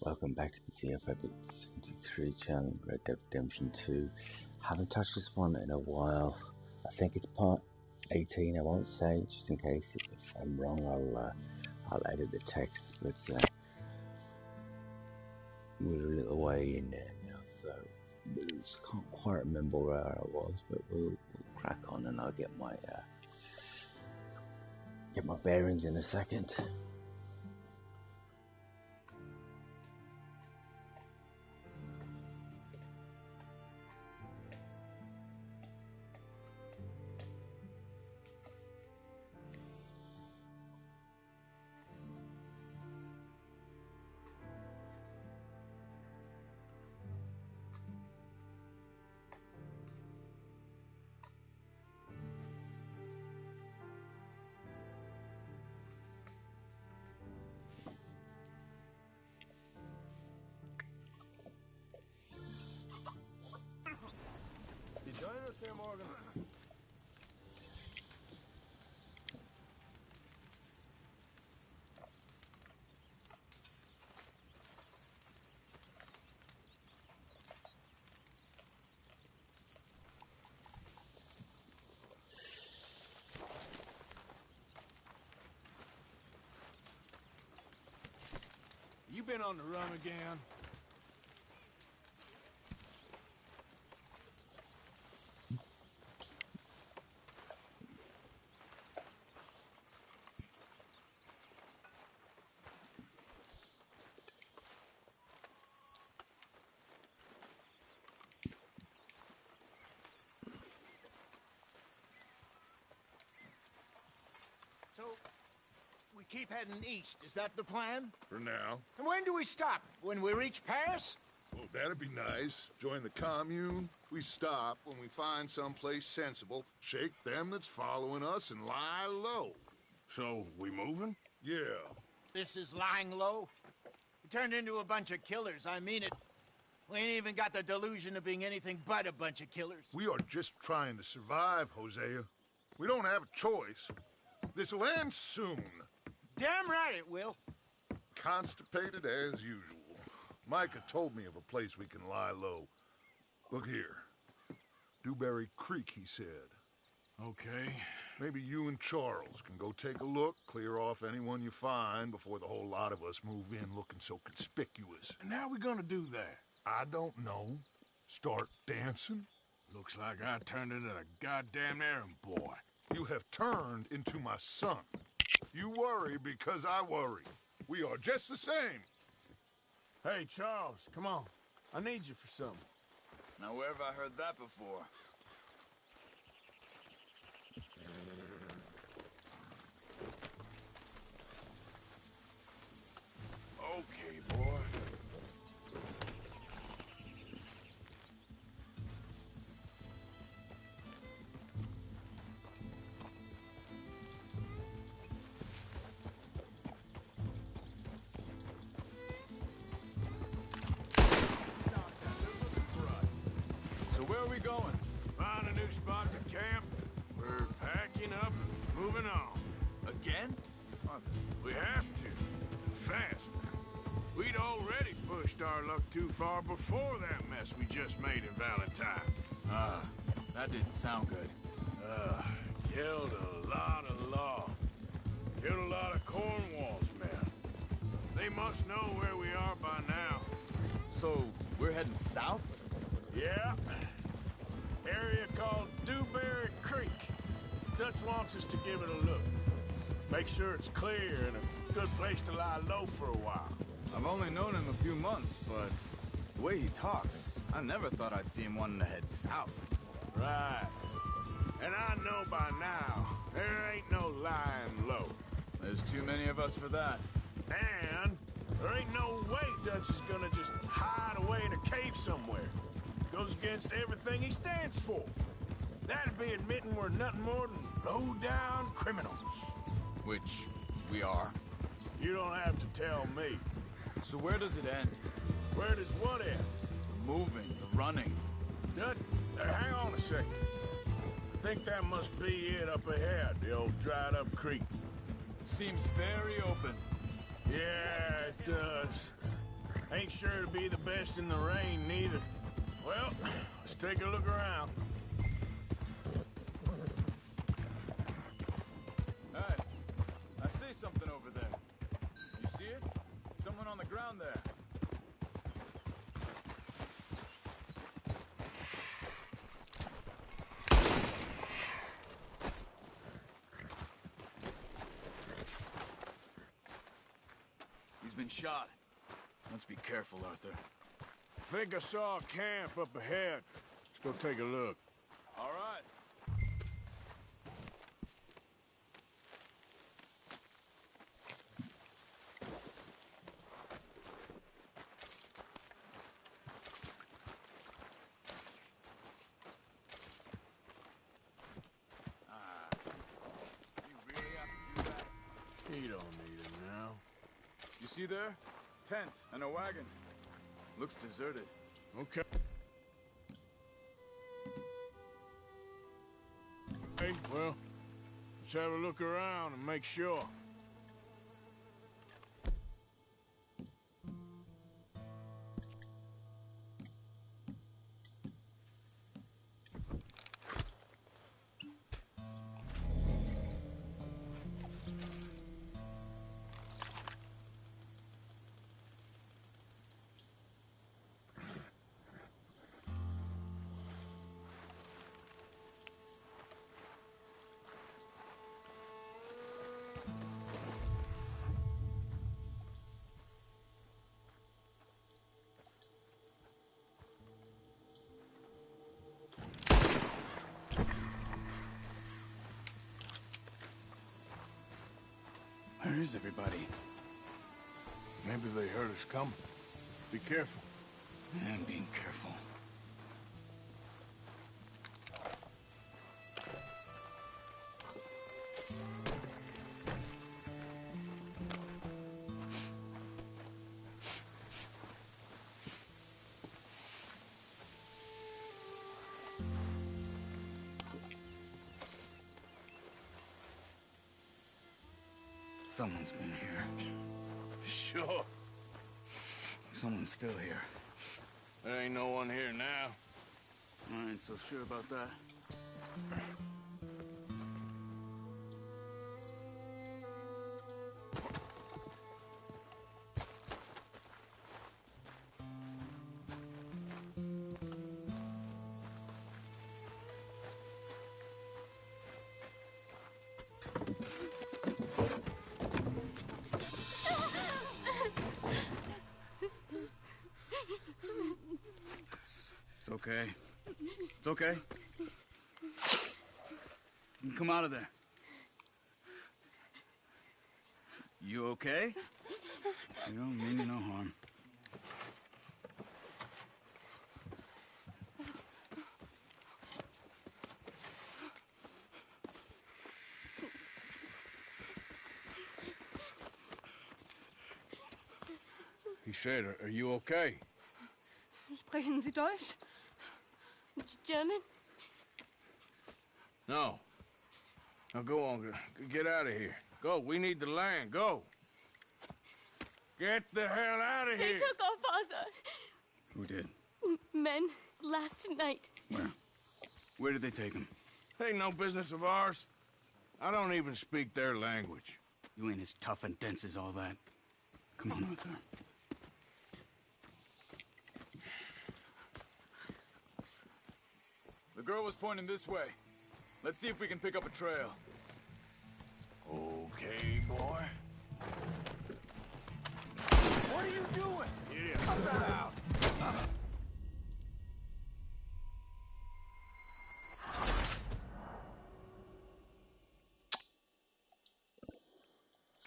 Welcome back to the CFX 23 channel, Red Dead Redemption 2. Haven't touched this one in a while. I think it's part 18. I won't say, just in case if I'm wrong. I'll edit the text. Let's we're a little way in there now, so I can't quite remember where I was, but we'll crack on, and I'll get my bearings in a second. You join us here, Morgan? You been on the run again? So, we keep heading east, is that the plan? For now. And when do we stop? When we reach Paris? Well, that'd be nice. Join the commune. We stop when we find someplace sensible, shake them that's following us, and lie low. So, we moving? Yeah. This is lying low? We turned into a bunch of killers, I mean it. We ain't even got the delusion of being anything but a bunch of killers. We are just trying to survive, Hosea. We don't have a choice. This'll end soon. Damn right it will. Constipated as usual. Micah told me of a place we can lie low. Look here. Dewberry Creek, he said. Okay. Maybe you and Charles can go take a look, clear off anyone you find before the whole lot of us move in looking so conspicuous. And how we gonna do that? I don't know. Start dancing? Looks like I turned into the goddamn errand boy. You have turned into my son. You worry because I worry. We are just the same. Hey, Charles, come on. I need you for something. Now, where have I heard that before? Okay, boy. So where are we going? Find a new spot to camp. We're packing up and moving on. Again? Arthur. We have to. Fast. We'd already pushed our luck too far before that mess we just made in Valentine. That didn't sound good. Killed a lot of law. Killed a lot of Cornwall's men. They must know where we are by now. So, we're heading south? Yeah. Area called Dewberry Creek. Dutch wants us to give it a look. Make sure it's clear and a good place to lie low for a while. I've only known him a few months, but the way he talks, I never thought I'd see him wanting to head south. Right. And I know by now, there ain't no lying low. There's too many of us for that. And there ain't no way Dutch is gonna just hide away in a cave somewhere. Goes against everything he stands for. That'd be admitting we're nothing more than low-down criminals. Which we are. You don't have to tell me. So where does it end? Where does what end? The moving, the running. Dutch, hang on a second. I think that must be it up ahead, the old dried-up creek. Seems very open. Yeah, it does. Ain't sure to be the best in the rain, neither. Well, let's take a look around. Hey, I see something over there. You see it? Someone on the ground there. He's been shot. Let's be careful, Arthur. Think I saw a camp up ahead. Let's go take a look. All right. You really have to do that? You don't need it now. You see there? Tents and a wagon. Looks deserted. Okay. Hey, well, let's have a look around and make sure. Where is everybody? Maybe they heard us coming. Be careful. I'm being careful. Someone's been here. Sure. Someone's still here. There ain't no one here now. I ain't so sure about that. It's okay. It's okay. You can come out of there. You okay? You don't mean you no harm. He said, are you okay? Sprechen Sie Deutsch? German? No. Now go on, get out of here. Go, we need the land, go. Get the hell out of They here. took our father. Who did? Men, last night. Where? Where did they take him? Ain't no business of ours. I don't even speak their language. You ain't as tough and dense as all that. Come on, Arthur. The girl was pointing this way. Let's see if we can pick up a trail. Okay, boy. What are you doing? Idiot. Cut that out!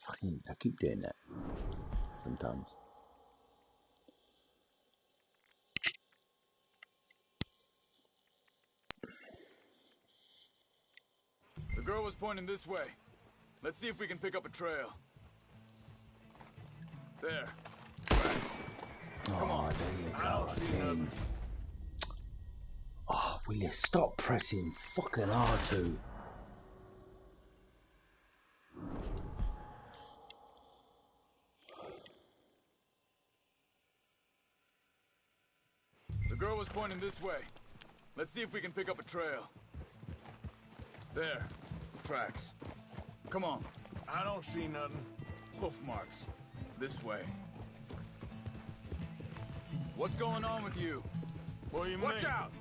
Fucking, I keep doing that sometimes. The girl was pointing this way. Let's see if we can pick up a trail. There. Come on. There you I go don't see again. nothing. Oh, will you stop pressing fucking R2? girl was pointing this way. Let's see if we can pick up a trail. There. Tracks. Come on. I don't see nothing. Hoof marks. This way. What's going on with you? What do you Watch mean? out!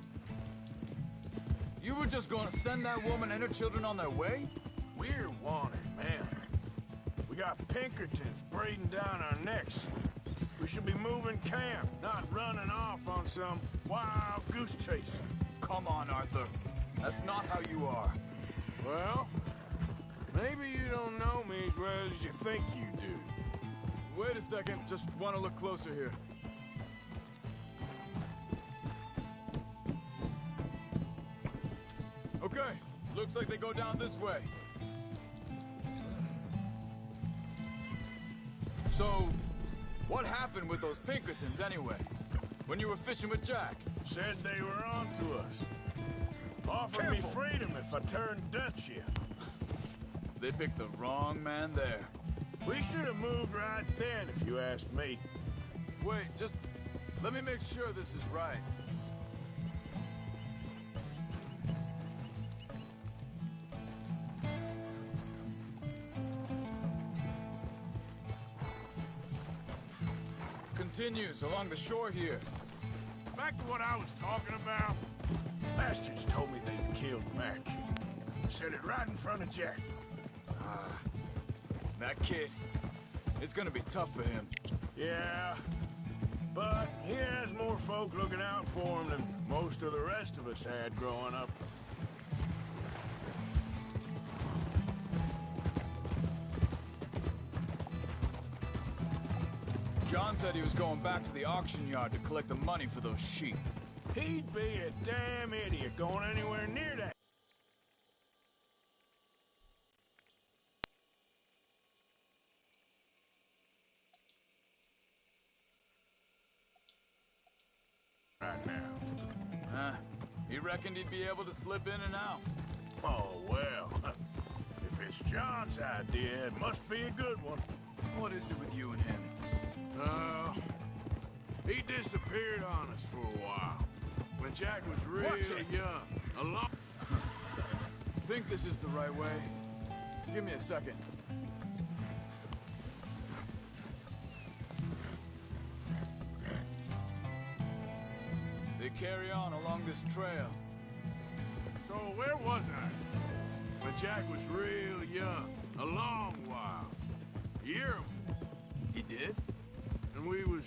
You were just gonna send that woman and her children on their way? We're wanted, man. We got Pinkertons breathing down our necks. We should be moving camp, not running off on some wild goose chase. Come on, Arthur. That's not how you are. Well, maybe you don't know me as well as you think you do. Wait a second. Just want to look closer here. Okay. Looks like they go down this way. So, what happened with those Pinkertons anyway? When you were fishing with Jack? Said they were on to us. Offered me freedom if I turned Dutch here. They picked the wrong man there. We should have moved right then, if you ask me. Wait, just let me make sure this is right. Continues along the shore here. Back to what I was talking about. Bastards told me they'd killed Mac. Said it right in front of Jack. That kid, it's gonna be tough for him. Yeah, but he has more folk looking out for him than most of the rest of us had growing up. John said he was going back to the auction yard to collect the money for those sheep. He'd be a damn idiot going anywhere near that. Right now. He reckoned he'd be able to slip in and out. Oh, well. If it's John's idea, it must be a good one. What is it with you and him? He disappeared on us for a while. When Jack was real young. Think this is the right way? Give me a second. They carry on along this trail. So where was I? When Jack was real young. A long while. A year. He did? And we was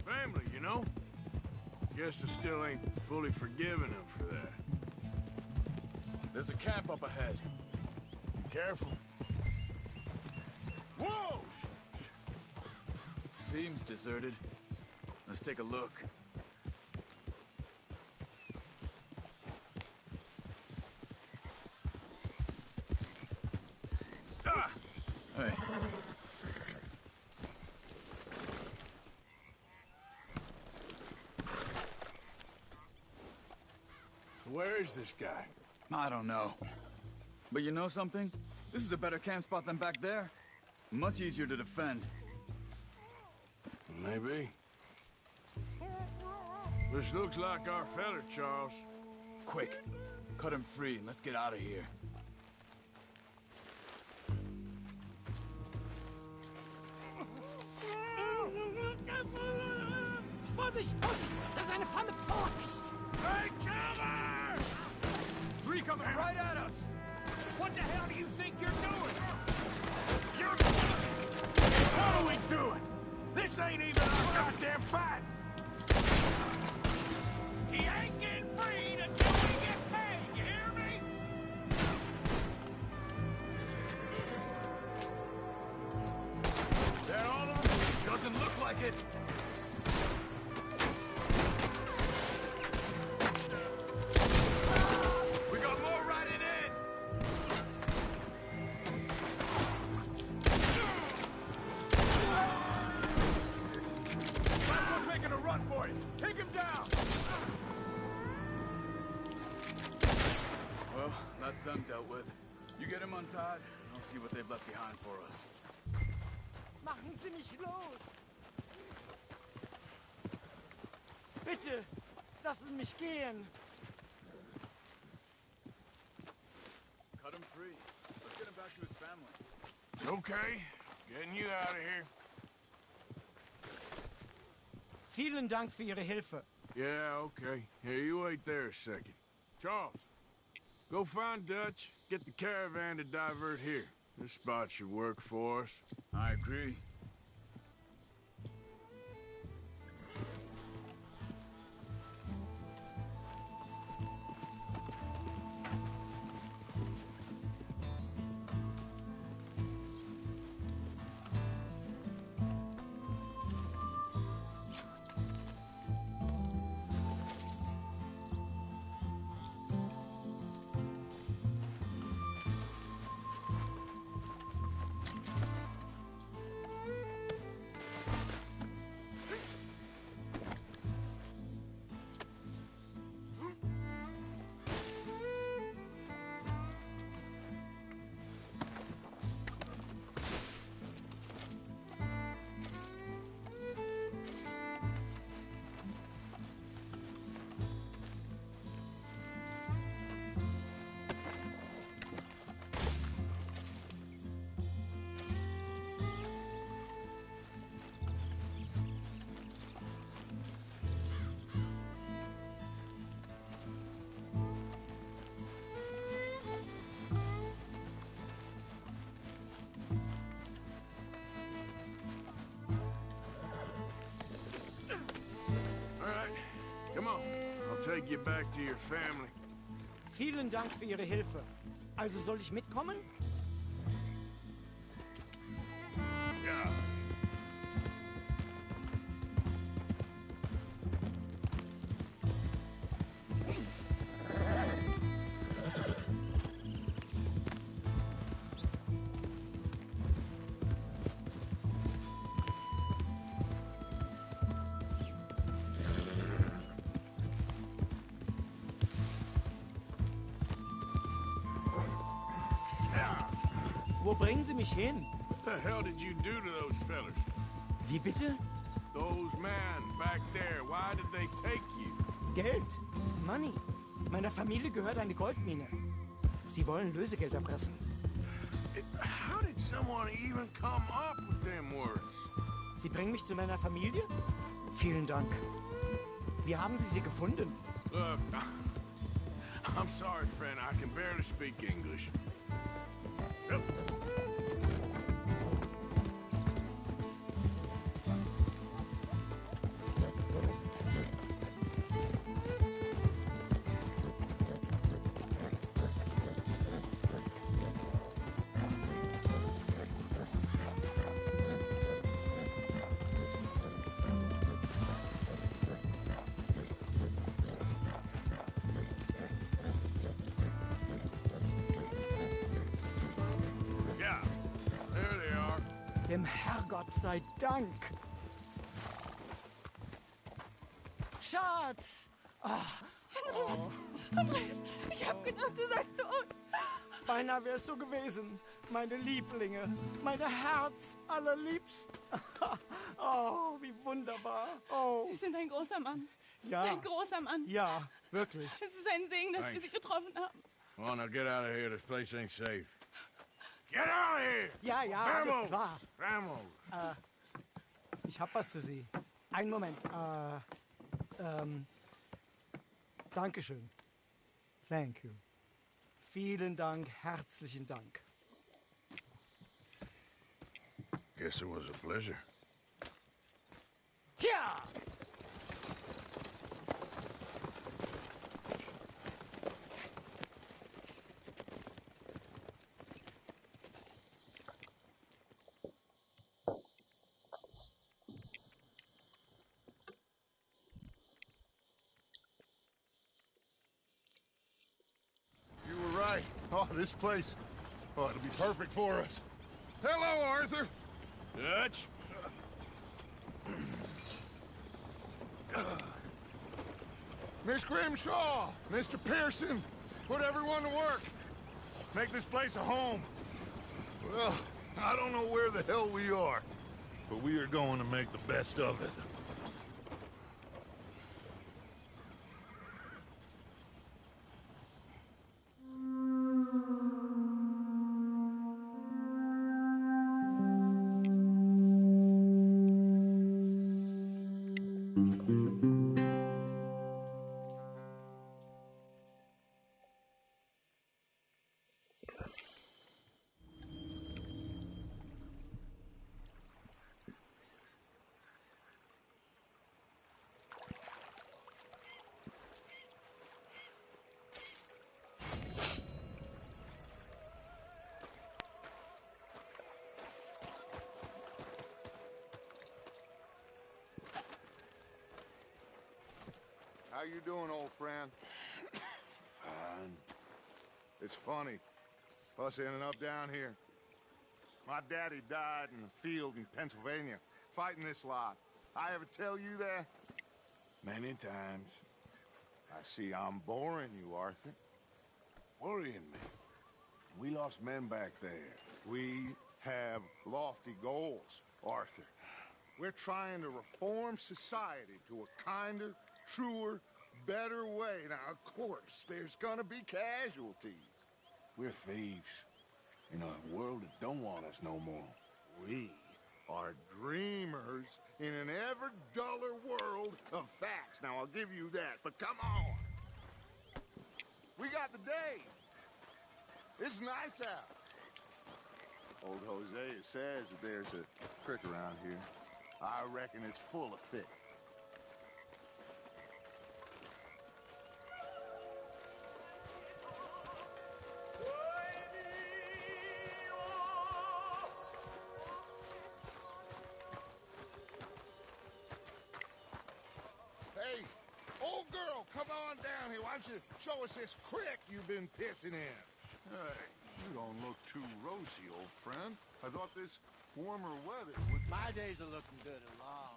family, you know? Guess I still ain't fully forgiven him for that. There's a camp up ahead. Be careful. Whoa! Seems deserted. Let's take a look. Hey. Where is this guy? I don't know. But you know something? This is a better camp spot than back there. Much easier to defend. Maybe. This looks like our feller, Charles. Quick, cut him free and let's get out of here. Vorsicht, Vorsicht! Das ist eine Pfanne! Vorsicht! Hey, cover! Three coming right at us! What the hell do you think you're doing? What are we doing? This ain't even our goddamn fight! He ain't getting freed until we get paid, you hear me? Is that all of them? Doesn't look like it. We got more riding in. Last one's making a run for it. Take him down. Well, that's them dealt with. You get him untied, and I'll see what they've left behind for us. Machen Sie mich los! Bitte, lassen mich gehen. Cut him free. Let's get him back to his family. It's okay. Getting you out of here. Vielen Dank für Ihre Hilfe. Yeah, okay. Here, you wait there a second. Charles, go find Dutch. Get the caravan to divert here. This spot should work for us. I agree. All right, come on. I'll take you back to your family. Vielen Dank für Ihre Hilfe. Also soll ich mitkommen? Ja. Wo bringen Sie mich hin? What the hell did you do to those fellas? Wie bitte? Those men back there, why did they take you? Geld. Money. Meiner Familie gehört eine Goldmine. Sie wollen Lösegeld erpressen. How did someone even come up with them words? Sie bringen mich zu meiner Familie? Vielen Dank. Wie haben Sie sie gefunden? Look, I'm sorry, friend. I can barely speak English. Yep. Yeah, there they are. Dem Herrgott sei Dank. Schatz! Andreas, ich hab gedacht, du seist tot. Beinahe wär's so gewesen. Meine Lieblinge, meine Herz allerliebsten. Oh, wie wunderbar. Oh, Sie sind ein großer Mann. ja, Ein großer Mann. ja, wirklich. Es ist ein Segen, dass wir Sie getroffen haben. Come on, now get out of here. This place ain't safe. Get out of here! Ja, ja, alles klar. Vamos! Ich hab was für Sie. Einen Moment. Dankeschön. Thank you. Vielen Dank, herzlichen Dank. Guess it was a pleasure. Ja! You were right. Oh, this place. Oh, it'll be perfect for us. Hello, Arthur. Dutch? Miss Grimshaw, Mr. Pearson, put everyone to work. Make this place a home. Well, I don't know where the hell we are, but we are going to make the best of it. you doing, old friend? Fine. It's funny, us ending up down here. My daddy died in the field in Pennsylvania, fighting this lot. I ever tell you that? Many times. I see I'm boring you, Arthur. Worrying me. We lost men back there. We have lofty goals, Arthur. We're trying to reform society to a kinder, truer, better way. Now, of course, there's gonna be casualties. We're thieves. In a world that don't want us no more. We are dreamers in an ever duller world of facts. Now, I'll give you that, but come on. We got the day. It's nice out. Old Hosea says that there's a creek around here. I reckon it's full of fish. Hey, old girl, come on down here. Why don't you show us this creek you've been pissing in? Hey, you don't look too rosy, old friend. I thought this warmer weather would... My days are looking good a long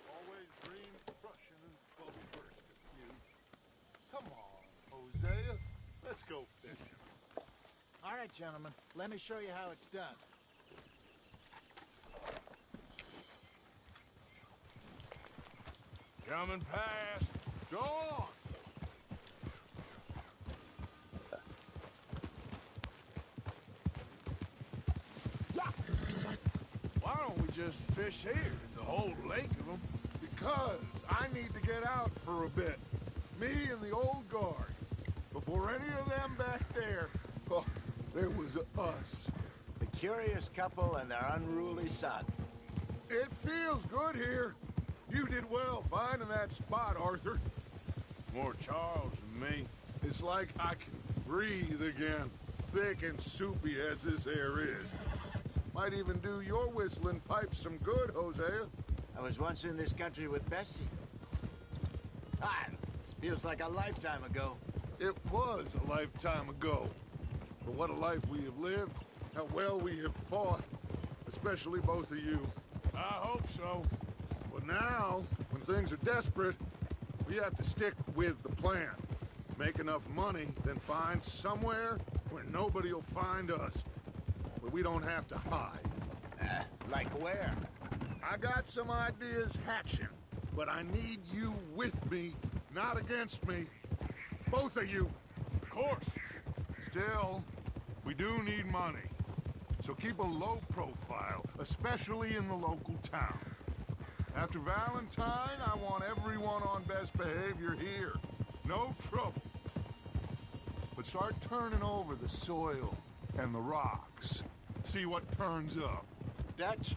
Always green, Prussian, and bubble burst. You. Come on, Hosea. Let's go fishing. All right, gentlemen. Let me show you how it's done. Coming past. Go on. Why don't we just fish here? There's a whole lake of them. Because I need to get out for a bit. Me and the old guard. Before any of them back there, oh, there was us. The curious couple and their unruly son. It feels good here. You did well finding that spot, Arthur. More Charles than me. It's like I can breathe again, thick and soupy as this air is. Might even do your whistling pipes some good, Hosea. I was once in this country with Bessie. Ah, feels like a lifetime ago. It was a lifetime ago. But what a life we have lived, how well we have fought, especially both of you. I hope so. But now, when things are desperate, we have to stick with the plan. Make enough money, then find somewhere where nobody will find us. Where we don't have to hide. Like where? I got some ideas hatching, but I need you with me, not against me. Both of you. Of course. Still, we do need money. So keep a low profile, especially in the local town. After Valentine, I want everyone on best behavior here. No trouble. But start turning over the soil and the rocks. See what turns up. Dutch,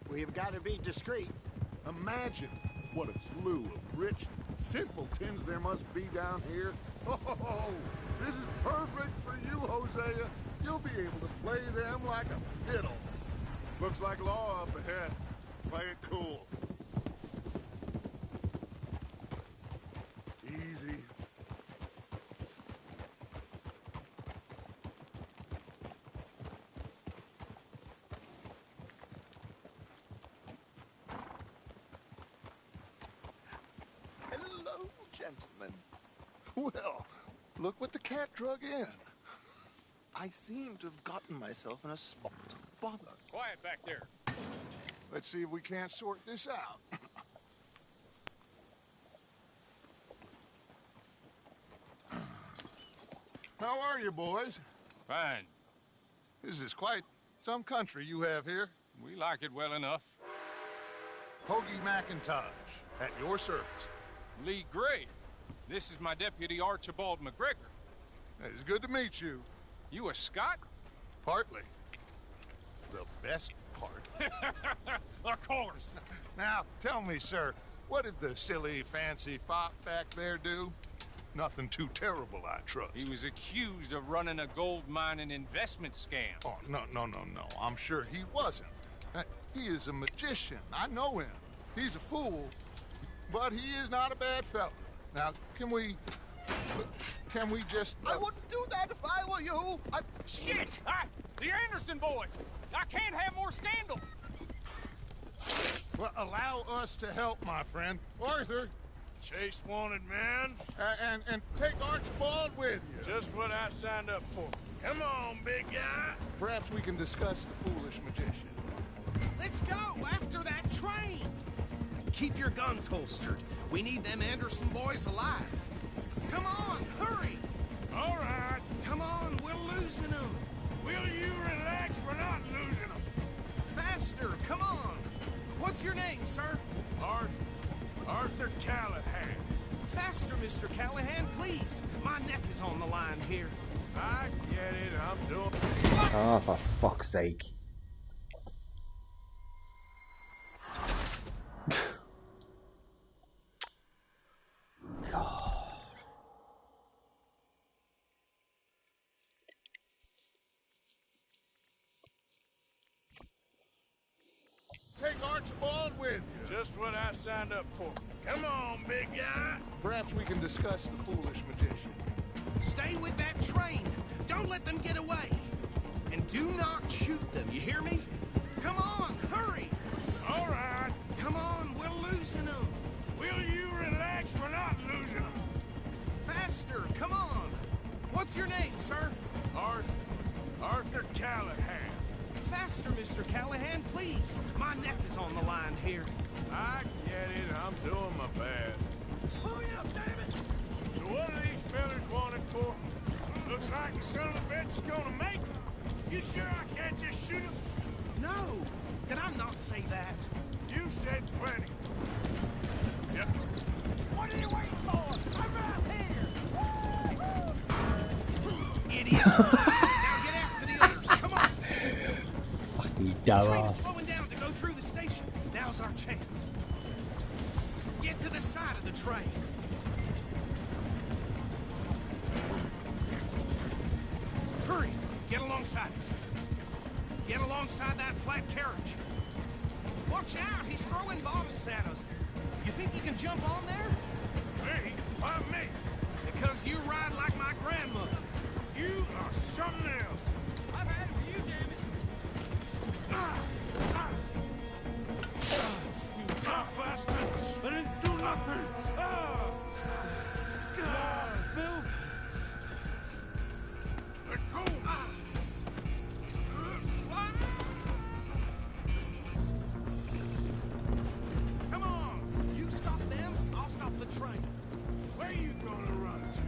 we've got to be discreet. Imagine what a slew of rich simpletons there must be down here. Oh, this is perfect for you, Hosea. You'll be able to play them like a fiddle. Looks like law up ahead. Play it cool. Easy. Hello, gentlemen. Well, look what the cat drug in. I seem to have gotten myself in a spot of bother. Quiet back there. Let's see if we can't sort this out. How are you, boys? Fine. This is quite some country you have here. We like it well enough. Hoagie McIntosh, at your service. Lee Gray. This is my deputy Archibald McGregor. It's good to meet you. You a Scot? Partly. The best part. Of course. Now, tell me, sir, what did the silly, fancy fop back there do? Nothing too terrible, I trust. He was accused of running a gold mining investment scam. Oh, no. I'm sure he wasn't. He is a magician. I know him. He's a fool, but he is not a bad fellow. Now, can we just... I wouldn't do that if I were you. Shit! The Anderson boys! I can't have more scandal! Well, allow us to help, my friend. Arthur, Chase wanted man. and take Archibald with you. Just what I signed up for. Come on, big guy. Perhaps we can discuss the foolish magician. Let's go after that train! Keep your guns holstered. We need them Anderson boys alive. Come on, hurry! All right. Come on, we're losing them. Will you relax? We're not losing them. Faster, come on. What's your name, sir? Arthur Callahan. Faster, Mr. Callahan, please. My neck is on the line here. I get it. I'm doing... Oh, for fuck's sake. God. Take Archibald with you. Just what I signed up for. Come on, big guy. Perhaps we can discuss the foolish magician. Stay with that train. Don't let them get away. And do not shoot them, you hear me? Come on, hurry! All right. Come on, we're losing them. Will you relax? We're not losing them. Faster, come on. What's your name, sir? Arthur Callahan. Faster, Mr. Callahan, please. My neck is on the line here. I get it. I'm doing my best. Hurry up, damn it! So what are these fellas wanted for? Looks like the son of a bitch is gonna make it. You sure I can't just shoot him? No! Did I not say that? You said plenty. Yep. What are you waiting for? I'm right here! Idiots! Now get after the others, come on! Fucking The dumb train is ass. slowing down to go through the station. Now's our chance. Get to the side of the train. Hurry! Get alongside it. Get alongside that flat carriage. Watch out! He's throwing bottles at us. You think you can jump on there? Me? Why me? Because you ride like my grandmother. You are something else. I've had it for you, damn it. You cop bastard! I didn't do nothing! Bill? Let go! Come on! You stop them, I'll stop the train. Where you gonna run to?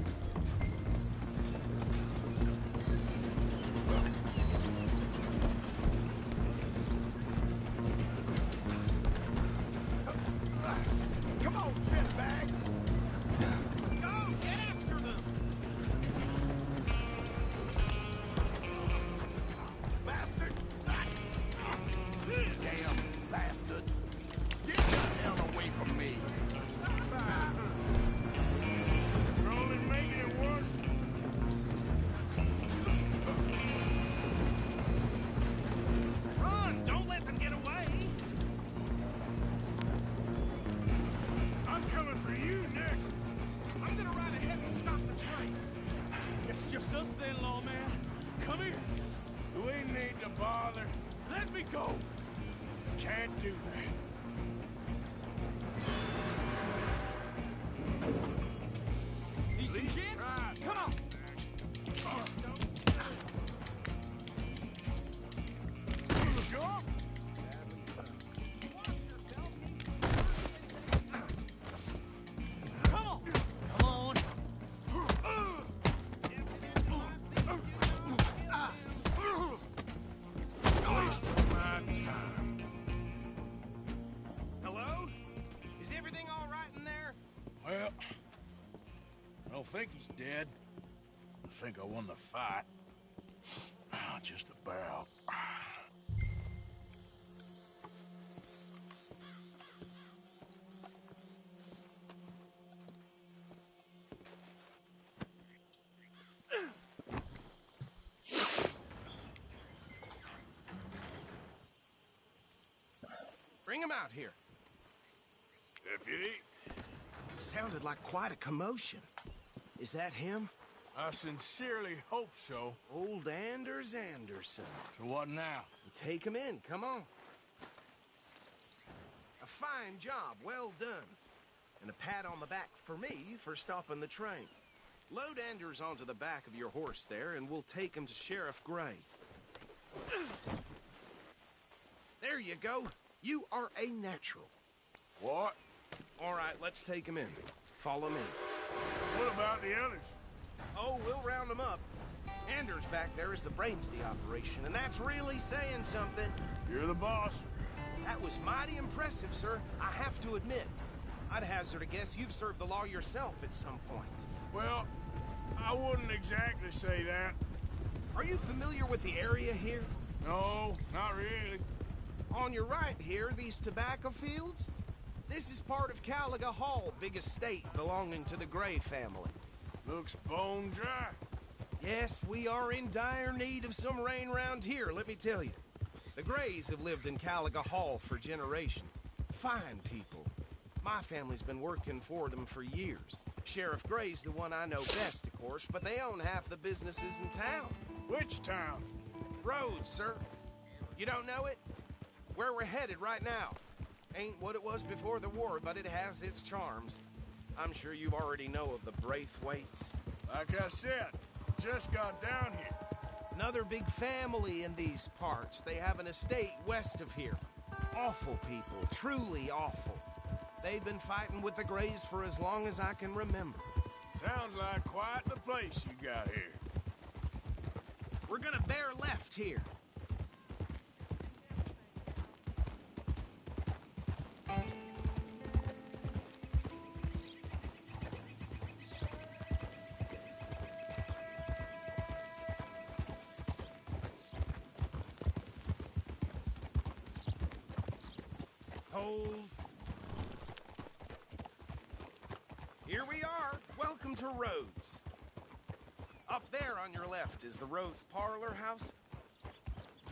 Come on, shitbag! Go, get after them! Bastard! Damn bastard! Get the hell away from me! You're only making it worse. Run! Don't let them get away! I'm coming for you next. I'm gonna ride ahead and stop the train. It's just us then, lawman. Come here. Do we need to bother? Let me go. Can't do that. Need some Please gin? try. Come on! You sure? Come on! Come on! Wasting my time. Hello? Is everything all right in there? Well, I don't think he's dead. I think I won the fight. Just about. Bring him out here. Deputy. Sounded like quite a commotion. Is that him? I sincerely hope so. Old Anders Anderson. So what now? Take him in, come on. A fine job, well done. And a pat on the back for me for stopping the train. Load Anders onto the back of your horse there, and we'll take him to Sheriff Gray. There you go. You are a natural. What? All right, let's take him in. Follow me. What about the others? Oh, we'll round them up. Anders back there is the brains of the operation, and that's really saying something. You're the boss. That was mighty impressive, sir. I have to admit. I'd hazard a guess you've served the law yourself at some point. Well, I wouldn't exactly say that. Are you familiar with the area here? No, not really. On your right here, these tobacco fields? This is part of Caliga Hall, big estate belonging to the Gray family. Looks bone dry. Yes, we are in dire need of some rain round here, let me tell you. The Grays have lived in Caliga Hall for generations. Fine people. My family's been working for them for years. Sheriff Gray's the one I know best, of course, but they own half the businesses in town. Which town? Rhodes, sir. You don't know it? Where we're headed right now. Ain't what it was before the war, but it has its charms. I'm sure you already know of the Braithwaites. Like I said, just got down here. Another big family in these parts. They have an estate west of here. Awful people, truly awful. They've been fighting with the Grays for as long as I can remember. Sounds like quite the place you got here. We're gonna bear left here. Hold. Here we are. Welcome to Rhodes. Up there on your left is the Rhodes Parlor House.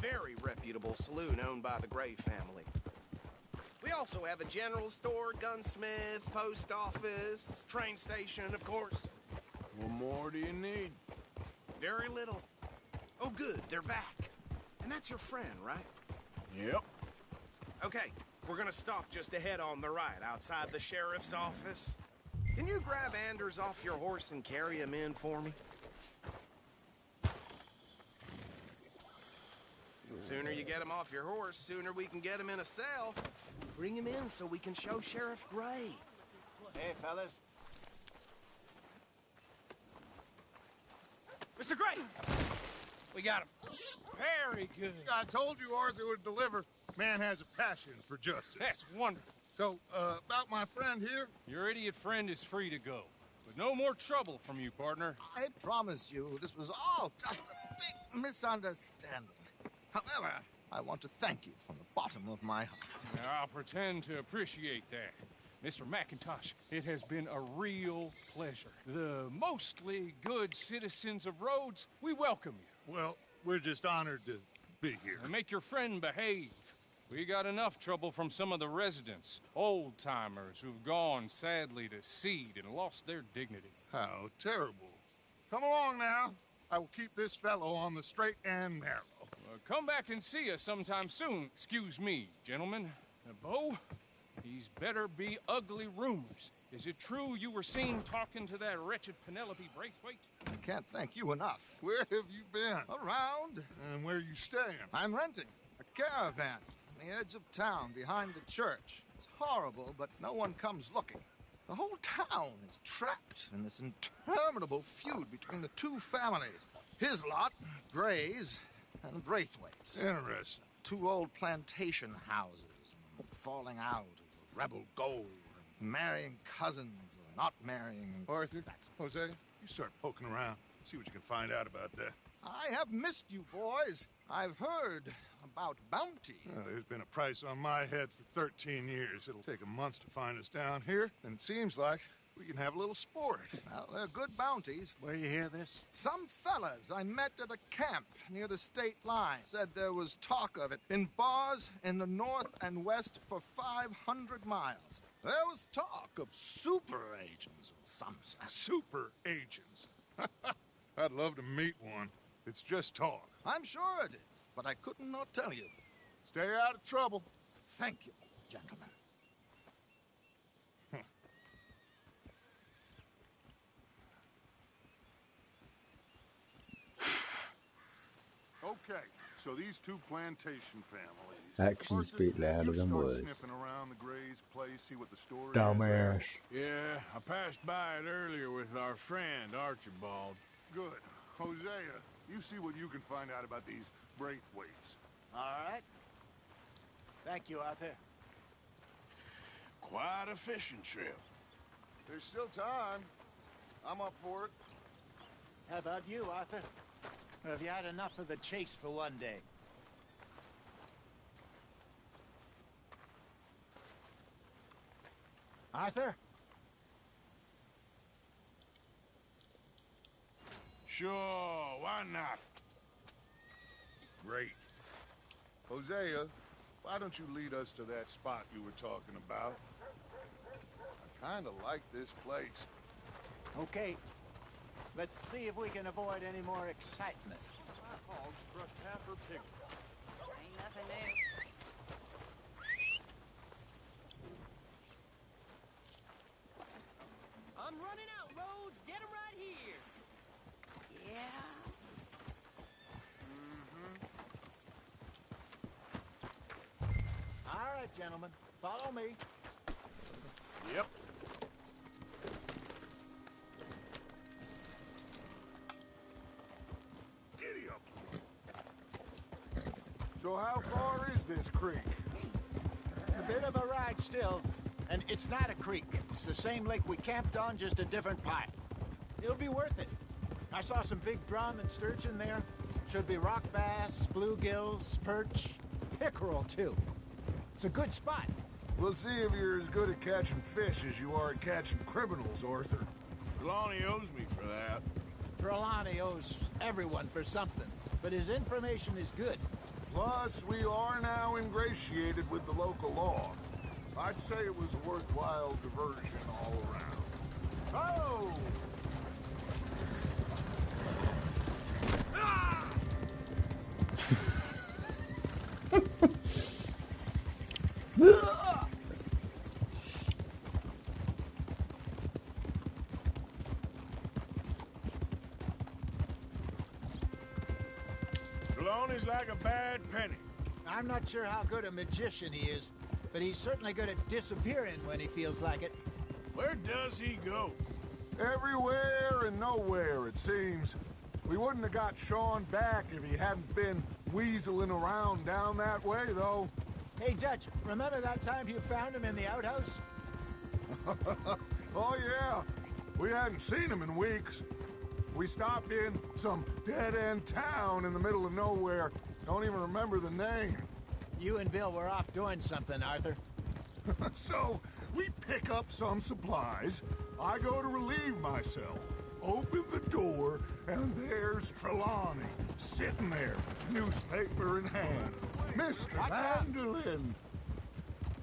Very reputable saloon owned by the Gray family. We also have a general store, gunsmith, post office, train station, of course. What more do you need? Very little. Oh, good, they're back. And that's your friend, right? Yep. Okay, we're gonna stop just ahead on the right, outside the sheriff's office. Can you grab Anders off your horse and carry him in for me? Sooner you get him off your horse, sooner we can get him in a cell. Bring him in so we can show Sheriff Gray. Hey, fellas. Mr. Gray! We got him. Very good. I told you Arthur would deliver. Man has a passion for justice. That's wonderful. So, about my friend here? Your idiot friend is free to go. But no more trouble from you, partner. I promise you, this was all just a big misunderstanding. However, I want to thank you from the bottom of my heart. Now, I'll pretend to appreciate that. Mr. McIntosh, it has been a real pleasure. The mostly good citizens of Rhodes, we welcome you. Well, we're just honored to be here. And make your friend behave. We got enough trouble from some of the residents, old-timers who've gone, sadly, to seed and lost their dignity. How terrible. Come along now. I will keep this fellow on the straight and narrow. Come back and see us sometime soon. Excuse me, gentlemen. Bo, these better be ugly rumors. Is it true you were seen talking to that wretched Penelope Braithwaite? I can't thank you enough. Where have you been? Around. And where are you staying? I'm renting a caravan on the edge of town behind the church. It's horrible, but no one comes looking. The whole town is trapped in this interminable feud between the two families. His lot, Gray's, and Braithwaite's. Interesting. Two old plantation houses, falling out of rebel gold, and marrying cousins or not marrying. Arthur, Jose, you start poking around. See what you can find out about that. I have missed you, boys. I've heard about bounty. There's been a price on my head for 13 years. It'll take a month to find us down here, and it seems like we can have a little sport. Well, they're good bounties. Where you hear this? Some fellas I met at a camp near the state line said there was talk of it in bars in the north and west for 500 miles. There was talk of super agents of some sort. Super agents. I'd love to meet one. It's just talk. I'm sure it is, but I couldn't not tell you. Stay out of trouble. Thank you, gentlemen. Okay, so these two plantation families. Actions speak louder than words. Sniffing around the Gray's place, see what the story Dumbass. Yeah, I passed by it earlier with our friend, Archibald. Good. Hosea, you see what you can find out about these Braithwaites. All right. Thank you, Arthur. Quite a fishing trip. There's still time. I'm up for it. How about you, Arthur? Or have you had enough of the chase for one day? Arthur? Sure, why not? Great. Hosea, why don't you lead us to that spot you were talking about? I kind of like this place. Okay. Let's see if we can avoid any more excitement. My hog crushed half her pig. Ain't nothing there. I'm running out, Rhodes. Get him right here. Yeah. All right, gentlemen. Follow me. Yep. Giddy up. So how far is this creek? A bit of a ride still, and it's not a creek. It's the same lake we camped on, just a different part. It'll be worth it. I saw some big drum and sturgeon there. Should be rock bass, bluegills, perch, pickerel too. It's a good spot. We'll see if you're as good at catching fish as you are at catching criminals, Arthur. Trelawney owes me for that. Trelawney owes everyone for something, but his information is good. Plus, we are now ingratiated with the local law. I'd say it was a worthwhile diversion all around. Oh! Trelawney's like a bad penny. I'm not sure how good a magician he is, but he's certainly good at disappearing when he feels like it. Where does he go? Everywhere and nowhere, it seems. We wouldn't have got Sean back if he hadn't been weaseling around down that way, though. Hey, Dutch, remember that time you found him in the outhouse? Oh, yeah. We hadn't seen him in weeks. We stopped in some dead-end town in the middle of nowhere. Don't even remember the name. You and Bill were off doing something, Arthur. So, we pick up some supplies. I go to relieve myself. Open the door, and there's Trelawney, sitting there, newspaper in hand. Mr. Vanderlyn!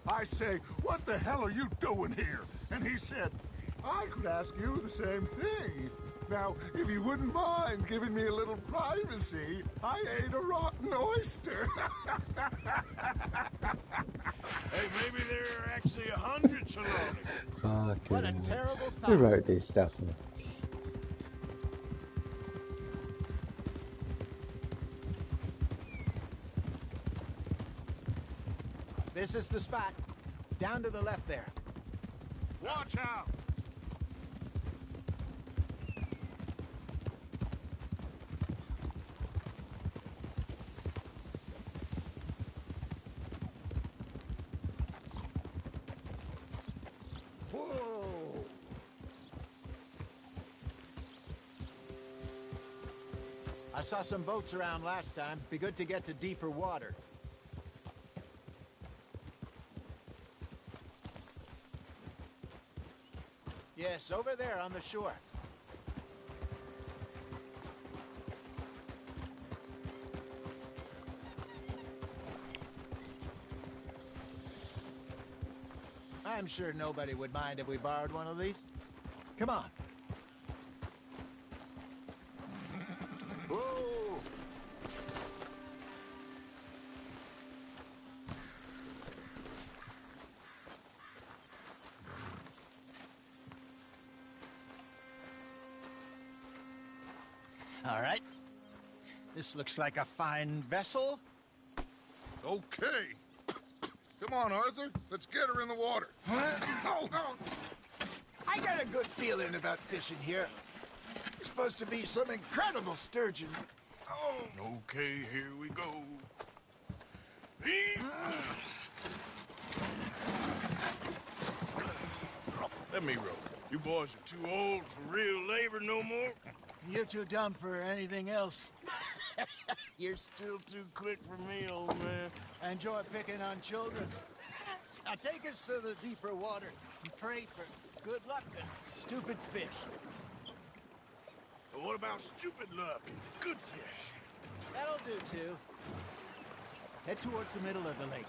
I say, what the hell are you doing here? And he said, I could ask you the same thing. Now, if you wouldn't mind giving me a little privacy, I ate a rotten oyster. Hey, maybe there are actually 100 Trelawneys. Fucking What a terrible Who thought. wrote this stuff? This is the spot. Down to the left there. Watch out! Whoa! I saw some boats around last time. Be good to get to deeper water. Yes, over there on the shore. I'm sure nobody would mind if we borrowed one of these. Come on. Whoa! All right. This looks like a fine vessel. Okay. Come on, Arthur. Let's get her in the water. Oh, I got a good feeling about fishing here. It's supposed to be some incredible sturgeon. Oh. Okay, here we go. Let me row. You boys are too old for real labor no more. You're too dumb for anything else. You're still too quick for me, old man. I enjoy picking on children. Now take us to the deeper water and pray for good luck and stupid fish. But what about stupid luck and good fish? That'll do, too. Head towards the middle of the lake.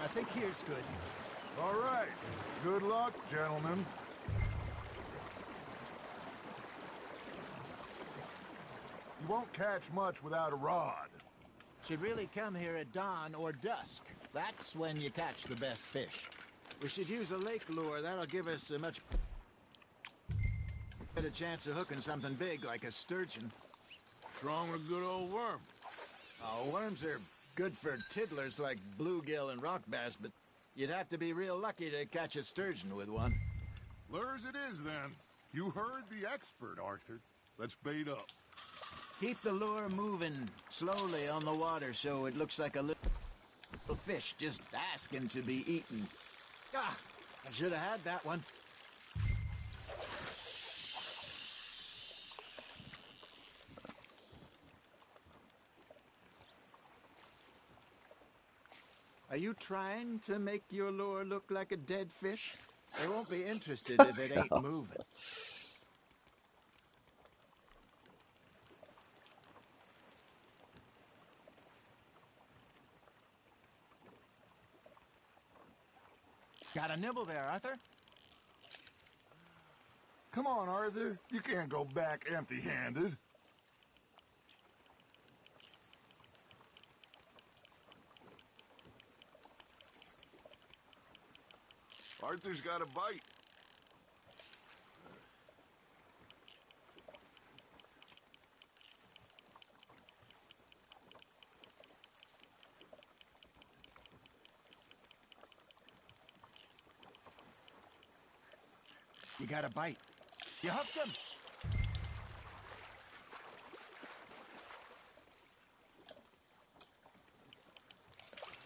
I think here's good. All right. Good luck, gentlemen. You won't catch much without a rod. Should really come here at dawn or dusk. That's when you catch the best fish. We should use a lake lure. That'll give us a much better chance of hooking something big like a sturgeon. What's wrong with a good old worm? Oh, worms are good for tiddlers like bluegill and rock bass, but you'd have to be real lucky to catch a sturgeon with one. Lures it is, then. You heard the expert, Arthur. Let's bait up. Keep the lure moving slowly on the water so it looks like a little fish just asking to be eaten. Ah, I should have had that one. Are you trying to make your lure look like a dead fish? They won't be interested if it ain't moving. Got a nibble there, Arthur? Come on, Arthur. You can't go back empty-handed. Arthur's got a bite. You got a bite. You hooked him.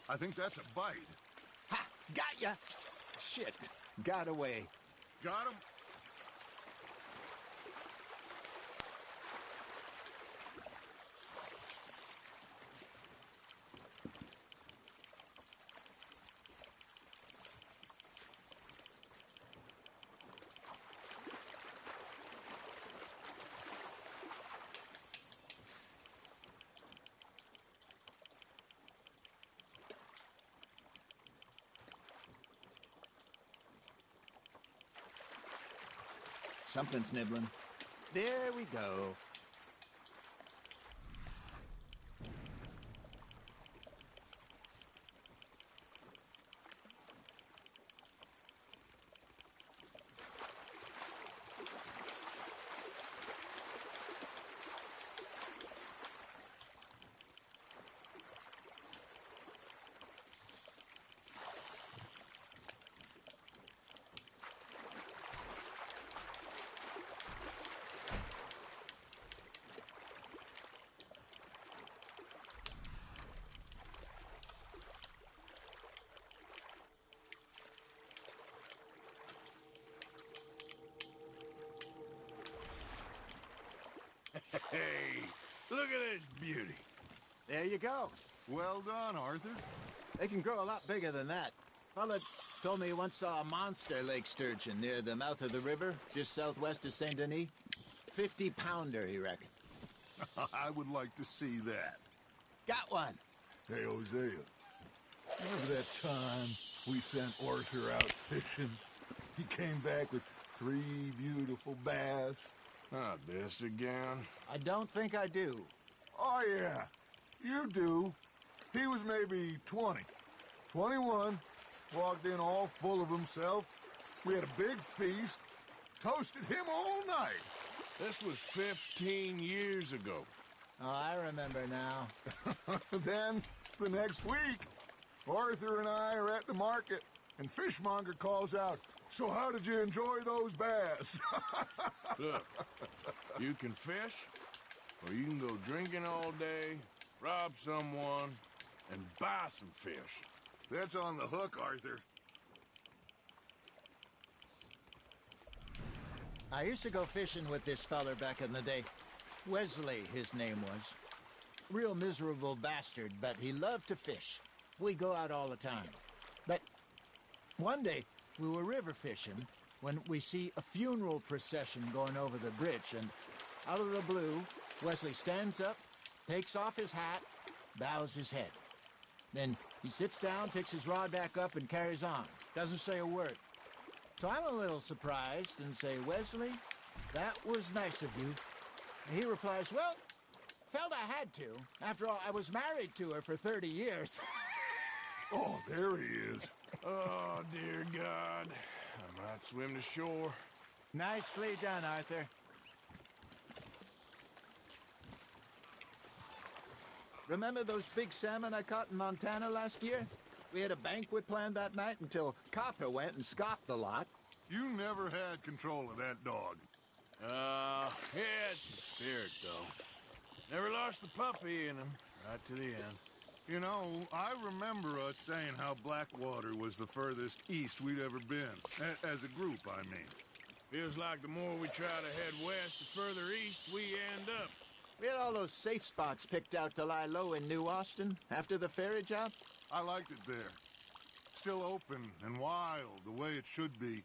I think that's a bite. Ha! Got ya! Shit. Got away. Got him. Something's nibbling. There we go. Hey, look at this beauty. There you go. Well done, Arthur. They can grow a lot bigger than that. Fella, Told me he once saw a monster lake sturgeon near the mouth of the river, just southwest of Saint Denis. 50-pounder, he reckoned. I would like to see that. Got one. Hey, Hosea. Remember that time we sent Arthur out fishing? He came back with 3 beautiful bass. Not this again. I don't think I do. Oh, yeah. You do. He was maybe 20. 21. Walked in all full of himself. We had a big feast. Toasted him all night. This was 15 years ago. Oh, I remember now. Then, the next week, Arthur and I are at the market, and Fishmonger calls out, "So how did you enjoy those bass?" Look, you can fish, or you can go drinking all day, rob someone, and buy some fish. That's on the hook, Arthur. I used to go fishing with this feller back in the day. Wesley, his name was. Real miserable bastard, but he loved to fish. We'd go out all the time. But one day, we were river fishing when we see a funeral procession going over the bridge, and out of the blue, Wesley stands up, takes off his hat, bows his head. Then he sits down, picks his rod back up, and carries on. Doesn't say a word. So I'm a little surprised and say, "Wesley, that was nice of you." And he replies, "Well, felt I had to. After all, I was married to her for 30 years. Oh, there he is. Oh, dear God. I might swim to shore. Nicely done, Arthur. Remember those big salmon I caught in Montana last year? We had a banquet planned that night until Copper went and scoffed the lot. You never had control of that dog. He had some spirit, though. Never lost the puppy in him, right to the end. You know, I remember us saying how Blackwater was the furthest east we'd ever been. As a group, I mean. Feels like the more we try to head west, the further east we end up. We had all those safe spots picked out to lie low in New Austin after the ferry job. I liked it there. Still open and wild, the way it should be.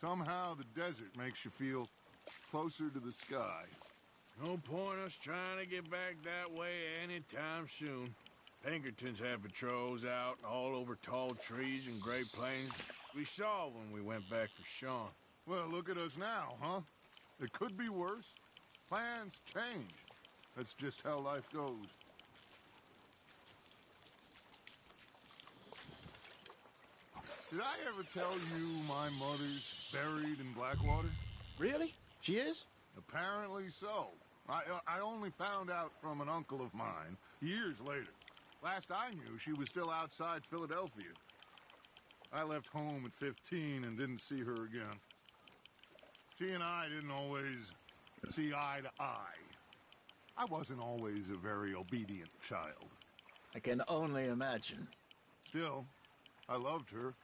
Somehow the desert makes you feel closer to the sky. No point us trying to get back that way anytime soon. Pinkertons have patrols out all over tall trees and Great Plains. We saw when we went back for Sean. Well, look at us now, huh? It could be worse. Plans change. That's just how life goes. Did I ever tell you my mother's buried in Blackwater? Really? She is? Apparently so. I only found out from an uncle of mine years later. Last I knew, she was still outside Philadelphia. I left home at 15 and didn't see her again. She and I didn't always see eye to eye. I wasn't always a very obedient child. I can only imagine. Still, I loved her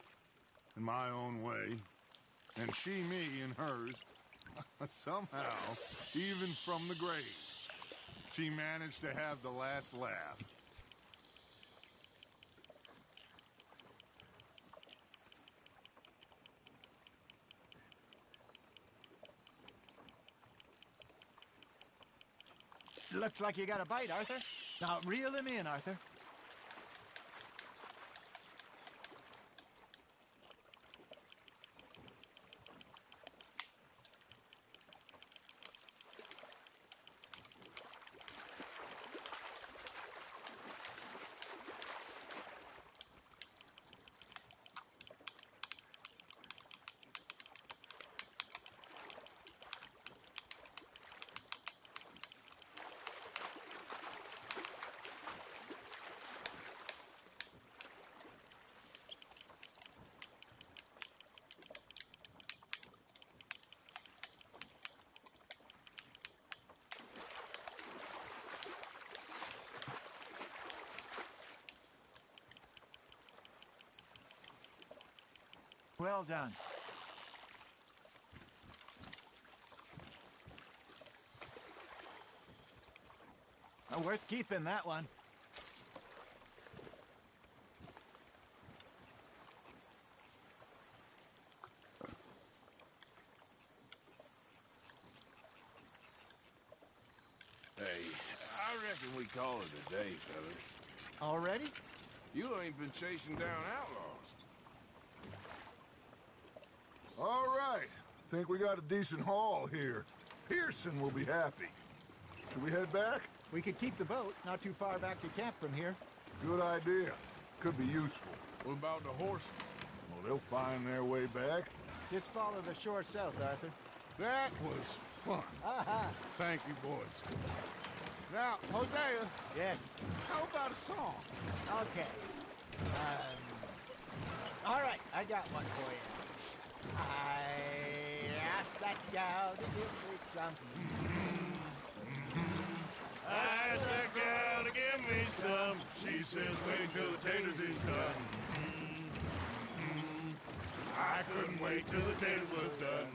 in my own way, and she me in hers. Somehow, even from the grave, she managed to have the last laugh. Looks like you got a bite, Arthur. Now, reel him in, Arthur. Well done. Worth keeping, that one. I reckon we call it a day, fellas. Already? You ain't been chasing down outlaws. All right. Think we got a decent haul here. Pearson will be happy. Should we head back? We could keep the boat not too far back to camp from here. Good idea. Could be useful. What about the horses? Well, they'll find their way back. Just follow the shore south, Arthur. That was fun. Thank you, boys. Now, Hosea. Yes. How about a song? Okay. All right, I got one for you. I asked that gal to give me some. I asked that gal to give me some. She says wait till the taters is done. I couldn't wait till the taters was done.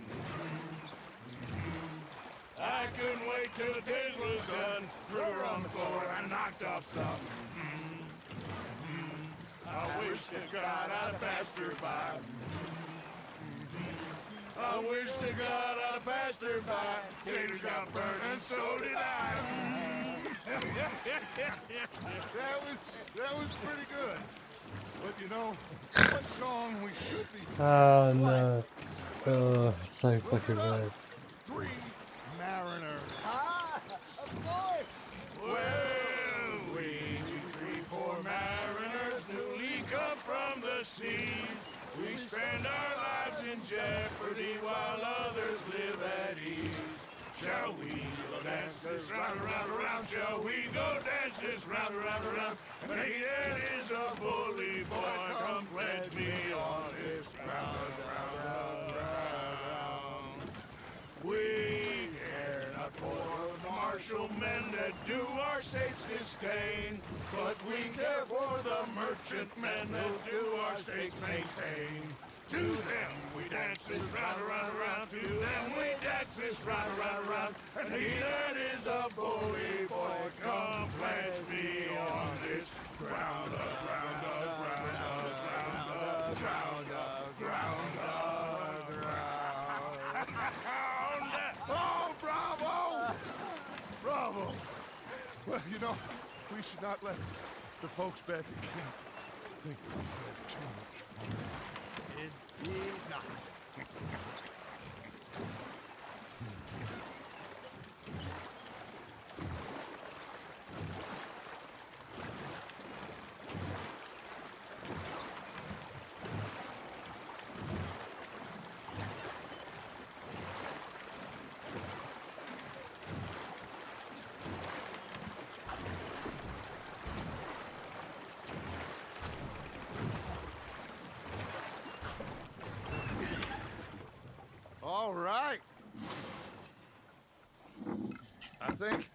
I couldn't wait till the taters was done. Threw her on the floor and knocked off some. I wish to God I'd passed her by. I wish to God I'd passed her by. Taters got burned and so did I. That was pretty good. But you know, what song we should be singing? Oh no. Oh, so fucking bad. Three Mariners. Ah, of course. Well, we three poor mariners newly come from the seas. We spend our lives in jeopardy while others live at ease. Shall we go dance this round, around, around? Shall we go dance this round, around, around? And it is a bully boy, come pledge me on this ground, ground, ground. We care not for the martial men that do our state's disdain, but we care for the merchant men that do our state's maintain. To them we dance this round, around, around. To them we dance this round, around, around. And he that is a bully boy, come pledge me on this ground, ground, ground, ground, ground, ground, ground. Oh, bravo! Bravo! Well, you know, we should not let the folks back at camp think that we have too much fun. Did not. All right. I think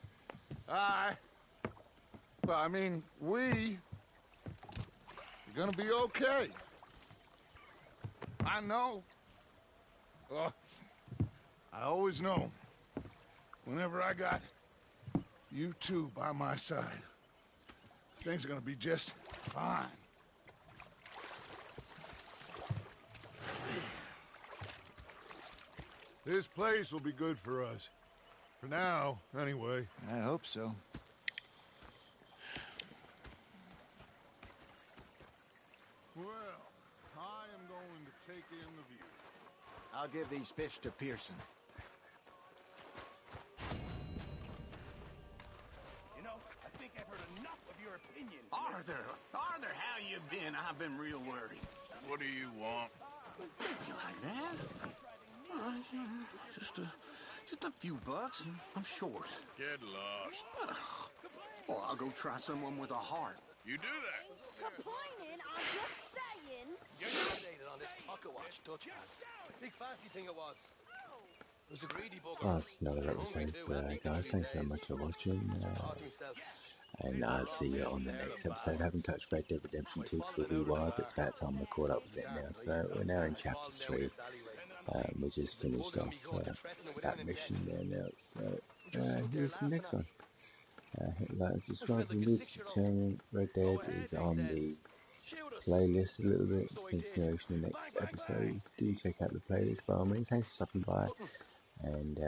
we are gonna be okay. I know. I always know. Whenever I got you two by my side, things are gonna be just fine. This place will be good for us. For now, anyway. I hope so. Well, I am going to take in the view. I'll give these fish to Pearson. You know, I think I've heard enough of your opinions. Arthur, how you been? I've been real worried. What do you want? Don't be like that. Just a few bucks. I'm short. Get lost. Well, I'll go try someone with a heart. You do that. Complaining, I'm just saying. You're fixated on this pocket watch, Dutch. Big fancy thing it was. It was a greedy bugger. Oh, that's another episode, guys. Thanks very much for watching. And I'll see you on the next episode. I haven't touched Red Dead Redemption 2 for a wee while, but it's about time I caught up with it now. So we're now in chapter 3. We just finished off that mission there now. So here's the next one. Hit like and subscribe for new channel. Red Dead is on the playlist a little bit. It's continuation of the next episode. Do check out the playlist by all means. Thanks for stopping by. And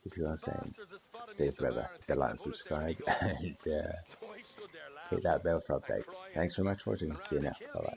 if you are saying stay forever, hit like and subscribe, and hit that bell for updates. Thanks very much for watching. See you now. Bye bye.